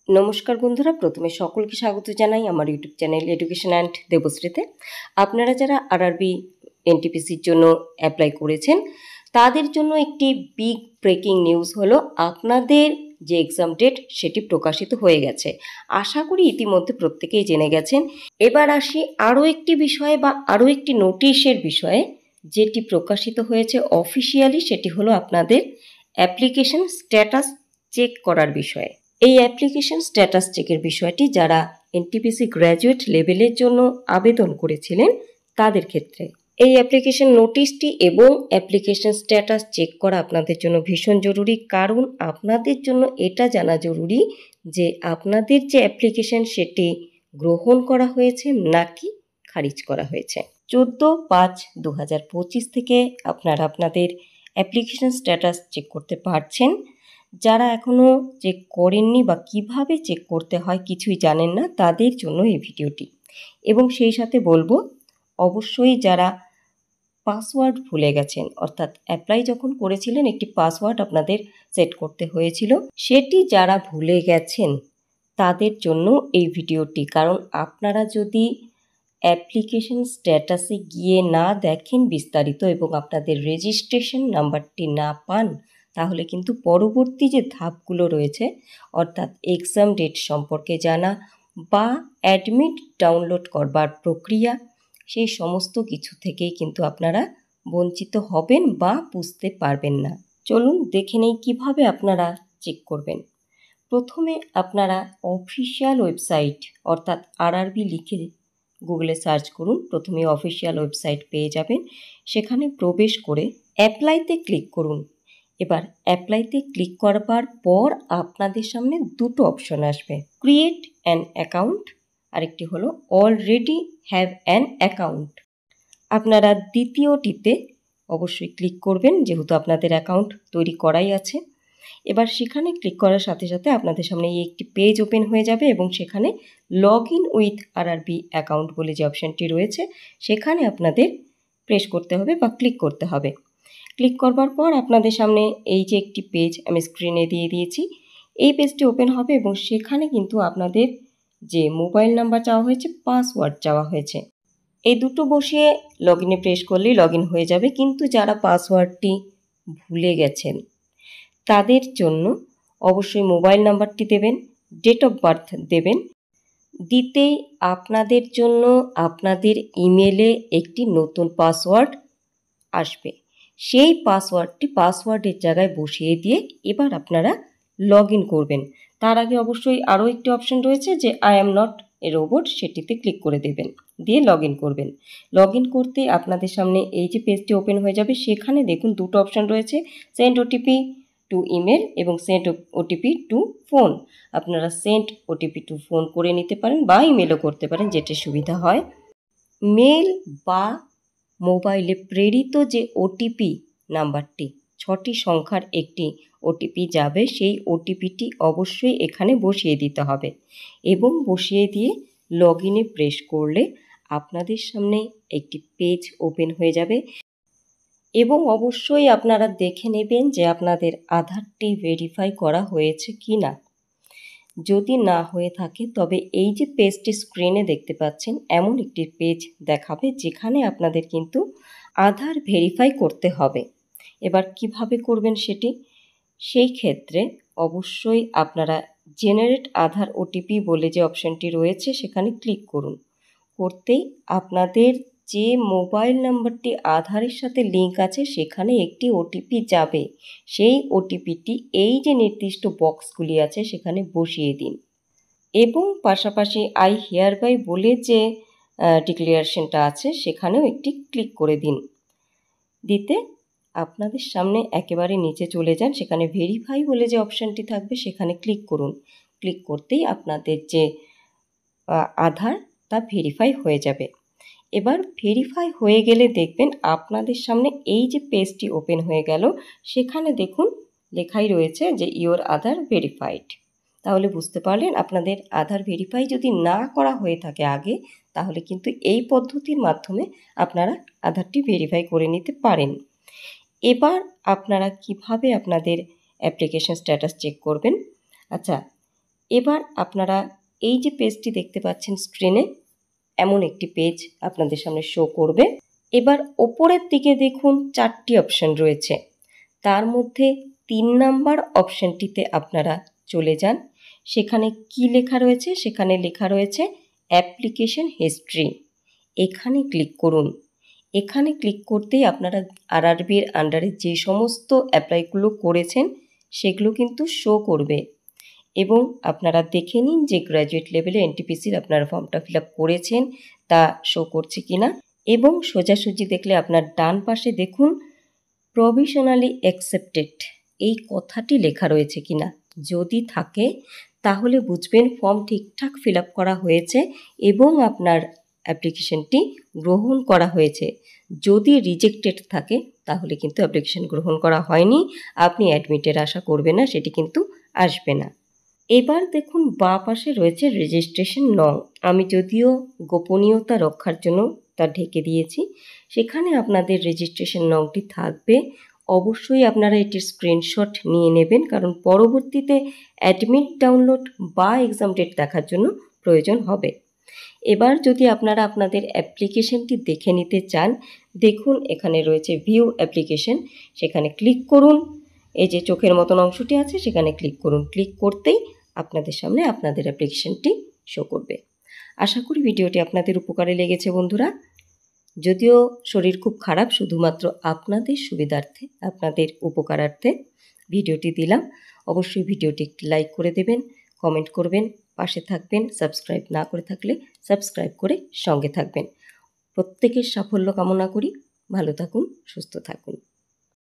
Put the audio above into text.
নমস্কার বন্ধুরা, প্রথমে সকলকে স্বাগত জানাই আমার ইউটিউব চ্যানেল এডুকেশন অ্যান্ড দেবশ্রীতে। আপনারা যারা আরআরবি এনটিপিসির জন্য অ্যাপ্লাই করেছেন তাদের জন্য একটি বিগ ব্রেকিং নিউজ হলো আপনাদের যে এক্সাম ডেট সেটি প্রকাশিত হয়ে গেছে। আশা করি ইতিমধ্যে প্রত্যেকেই জেনে গেছেন। এবার আসি আরও একটি বিষয়ে বা আরও একটি নোটিশের বিষয়ে যেটি প্রকাশিত হয়েছে অফিসিয়ালি, সেটি হলো আপনাদের অ্যাপ্লিকেশন স্ট্যাটাস চেক করার বিষয়ে। এই অ্যাপ্লিকেশন স্ট্যাটাস চেকের বিষয়টি যারা এনটিপিসি গ্র্যাজুয়েট লেভেলের জন্য আবেদন করেছিলেন তাদের ক্ষেত্রে এই অ্যাপ্লিকেশন নোটিশটি এবং অ্যাপ্লিকেশন স্ট্যাটাস চেক করা আপনাদের জন্য ভীষণ জরুরি। কারণ আপনাদের জন্য এটা জানা জরুরি যে আপনাদের যে অ্যাপ্লিকেশন সেটি গ্রহণ করা হয়েছে নাকি খারিজ করা হয়েছে। 14/5/2025 থেকে আপনারা আপনাদের অ্যাপ্লিকেশন স্ট্যাটাস চেক করতে পারছেন। যারা এখনও চেক করেননি বা কিভাবে চেক করতে হয় কিছুই জানেন না তাদের জন্য এই ভিডিওটি। এবং সেই সাথে বলবো, অবশ্যই যারা পাসওয়ার্ড ভুলে গেছেন, অর্থাৎ অ্যাপ্লাই যখন করেছিলেন একটি পাসওয়ার্ড আপনাদের সেট করতে হয়েছিল, সেটি যারা ভুলে গেছেন তাদের জন্য এই ভিডিওটি। কারণ আপনারা যদি অ্যাপ্লিকেশন স্ট্যাটাসে গিয়ে না দেখেন বিস্তারিত এবং আপনাদের রেজিস্ট্রেশন নাম্বারটি না পান, তাহলে কিন্তু পরবর্তী যে ধাপগুলো রয়েছে, অর্থাৎ এক্সাম ডেট সম্পর্কে জানা বা অ্যাডমিট ডাউনলোড করবার প্রক্রিয়া, সেই সমস্ত কিছু থেকেই কিন্তু আপনারা বঞ্চিত হবেন বা বুঝতে পারবেন না। চলুন দেখে নেই কীভাবে আপনারা চেক করবেন। প্রথমে আপনারা অফিসিয়াল ওয়েবসাইট অর্থাৎ আরআরবি লিখে গুগলে সার্চ করুন। প্রথমে অফিসিয়াল ওয়েবসাইট পেয়ে যাবেন। সেখানে প্রবেশ করে অ্যাপ্লাইতে ক্লিক করুন। এবার অ্যাপ্লাইতে ক্লিক করবার পর আপনাদের সামনে দুটো অপশন আসবে, ক্রিয়েট অ্যান অ্যাকাউন্ট, আরেকটি হলো অলরেডি হ্যাভ অ্যান অ্যাকাউন্ট। আপনারা দ্বিতীয়টিতে অবশ্যই ক্লিক করবেন যেহেতু আপনাদের অ্যাকাউন্ট তৈরি করাই আছে। এবার সেখানে ক্লিক করার সাথে সাথে আপনাদের সামনে এই একটি পেজ ওপেন হয়ে যাবে এবং সেখানে log in with RRB account বলে যে অপশানটি রয়েছে সেখানে আপনাদের প্রেস করতে হবে বা ক্লিক করতে হবে। ক্লিক করবার পর আপনাদের সামনে এই যে একটি পেজ আমি স্ক্রিনে দিয়ে দিয়েছি, এই পেজটি ওপেন হবে এবং সেখানে কিন্তু আপনাদের যে মোবাইল নাম্বার চাওয়া হয়েছে, পাসওয়ার্ড চাওয়া হয়েছে, এই দুটো বসিয়ে লগ ইনে প্রেস করলেই লগ ইন হয়ে যাবে। কিন্তু যারা পাসওয়ার্ডটি ভুলে গেছেন তাদের জন্য অবশ্যই মোবাইল নাম্বারটি দেবেন, ডেট অফ বার্থ দেবেন। দিতেই আপনাদের জন্য আপনাদের ইমেলে একটি নতুন পাসওয়ার্ড আসবে। সেই পাসওয়ার্ডটি পাসওয়ার্ডের জায়গায় বসিয়ে দিয়ে এবার আপনারা লগ ইন করবেন। তার আগে অবশ্যই আরও একটি অপশন রয়েছে যে I am not a robot, সেটিতে ক্লিক করে দেবেন, দিয়ে লগ ইন করবেন। লগ ইন করতে আপনাদের সামনে এই যে পেজটি ওপেন হয়ে যাবে, সেখানে দেখুন দুটো অপশন রয়েছে, সেন্ড ওটিপি টু ইমেল এবং সেন্ড ওটিপি টু ফোন। আপনারা সেন্ড ওটিপি টু ফোন করে নিতে পারেন বা ইমেলও করতে পারেন, যেটা সুবিধা হয়। মেল বা মোবাইলে প্রেরিত যে ওটিপি নাম্বারটি, 6টি সংখ্যার একটি ওটিপি যাবে, সেই ওটিপিটি অবশ্যই এখানে বসিয়ে দিতে হবে এবং বসিয়ে দিয়ে লগ ইনে প্রেস করলে আপনাদের সামনে একটি পেজ ওপেন হয়ে যাবে এবং অবশ্যই আপনারা দেখে নেবেন যে আপনাদের আধারটি ভেরিফাই করা হয়েছে কি না। যদি না হয়ে থাকে তবে এই যে পেজটি স্ক্রিনে দেখতে পাচ্ছেন, এমন একটি পেজ দেখাবে যেখানে আপনাদের কিন্তু আধার ভেরিফাই করতে হবে। এবার কিভাবে করবেন সেটি, সেই ক্ষেত্রে অবশ্যই আপনারা জেনারেট আধার ওটিপি বলে যে অপশানটি রয়েছে সেখানে ক্লিক করুন। করতেই আপনাদের যে মোবাইল নাম্বারটি আধারের সাথে লিঙ্ক আছে সেখানে একটি ওটিপি যাবে। সেই ওটিপিটি এই যে নির্দিষ্ট বক্সগুলি আছে সেখানে বসিয়ে দিন এবং পাশাপাশি আই হিয়ার বাই বলে যে ডিক্লারেশনটা আছে সেখানেও একটি ক্লিক করে দিন। দিতে আপনাদের সামনে একেবারে নিচে চলে যান, সেখানে ভেরিফাই বলে যে অপশানটি থাকবে সেখানে ক্লিক করুন। ক্লিক করতেই আপনাদের যে আধার তা ভেরিফাই হয়ে যাবে। এবার ভেরিফাই হয়ে গেলে দেখবেন আপনাদের সামনে এই যে পেজটি ওপেন হয়ে গেল, সেখানে দেখুন লেখাই রয়েছে যে ইওর আধার ভেরিফাইড। তাহলে বুঝতে পারলেন আপনাদের আধার ভেরিফাই যদি না করা হয়ে থাকে আগে, তাহলে কিন্তু এই পদ্ধতির মাধ্যমে আপনারা আধারটি ভেরিফাই করে নিতে পারেন। এবার আপনারা কিভাবে আপনাদের অ্যাপ্লিকেশন স্ট্যাটাস চেক করবেন। আচ্ছা, এবার আপনারা এই যে পেজটি দেখতে পাচ্ছেন স্ক্রিনে, এমন একটি পেজ আপনাদের সামনে শো করবে। এবার ওপরের দিকে দেখুন 4টি অপশন রয়েছে, তার মধ্যে 3 নাম্বার অপশনটিতে আপনারা চলে যান। সেখানে কি লেখা রয়েছে? সেখানে লেখা রয়েছে অ্যাপ্লিকেশন হিস্ট্রি। এখানে ক্লিক করুন। এখানে ক্লিক করতেই আপনারা আরআরবির আন্ডারে যে সমস্ত অ্যাপ্লাইগুলো করেছেন সেগুলো কিন্তু শো করবে, এবং আপনারা দেখে নিন যে গ্র্যাজুয়েট লেভেলে এনটিপিসির আপনারা ফর্মটা ফিল আপ করেছেন তা শো করছে কিনা। এবং সোজাসুজি দেখলে আপনার ডান পাশে দেখুন প্রভিশনালি অ্যাকসেপ্টেড এই কথাটি লেখা রয়েছে কিনা। যদি থাকে তাহলে বুঝবেন ফর্ম ঠিকঠাক ফিল আপ করা হয়েছে এবং আপনার অ্যাপ্লিকেশনটি গ্রহণ করা হয়েছে। যদি রিজেক্টেড থাকে তাহলে কিন্তু অ্যাপ্লিকেশন গ্রহণ করা হয়নি, আপনি অ্যাডমিটের আশা করবেন না, সেটি কিন্তু আসবে না। এবার দেখুন বাঁ পাশে রয়েছে রেজিস্ট্রেশন নং। আমি যদিও গোপনীয়তা রক্ষার জন্য তা ঢেকে দিয়েছি। সেখানে আপনাদের রেজিস্ট্রেশন নংটি থাকবে। অবশ্যই আপনারা এটির স্ক্রিনশট নিয়ে নেবেন, কারণ পরবর্তীতে অ্যাডমিট ডাউনলোড বা এক্সাম ডেট দেখার জন্য প্রয়োজন হবে। এবার যদি আপনারা আপনাদের অ্যাপ্লিকেশনটি দেখে নিতে চান, দেখুন এখানে রয়েছে ভিউ অ্যাপ্লিকেশন, সেখানে ক্লিক করুন। এই যে চোখের মতন অংশটি আছে সেখানে ক্লিক করুন। ক্লিক করতেই আপনাদের সামনে আপনাদের অ্যাপ্লিকেশনটি শো করবে। আশা করি ভিডিওটি আপনাদের উপকারে লেগেছে বন্ধুরা। যদিও শরীর খুব খারাপ, শুধুমাত্র আপনাদের সুবিধার্থে, আপনাদের উপকারার্থে ভিডিওটি দিলাম। অবশ্যই ভিডিওটি একটি লাইক করে দেবেন, কমেন্ট করবেন, পাশে থাকবেন। সাবস্ক্রাইব না করে থাকলে সাবস্ক্রাইব করে সঙ্গে থাকবেন। প্রত্যেকের সাফল্য কামনা করি। ভালো থাকুন, সুস্থ থাকুন।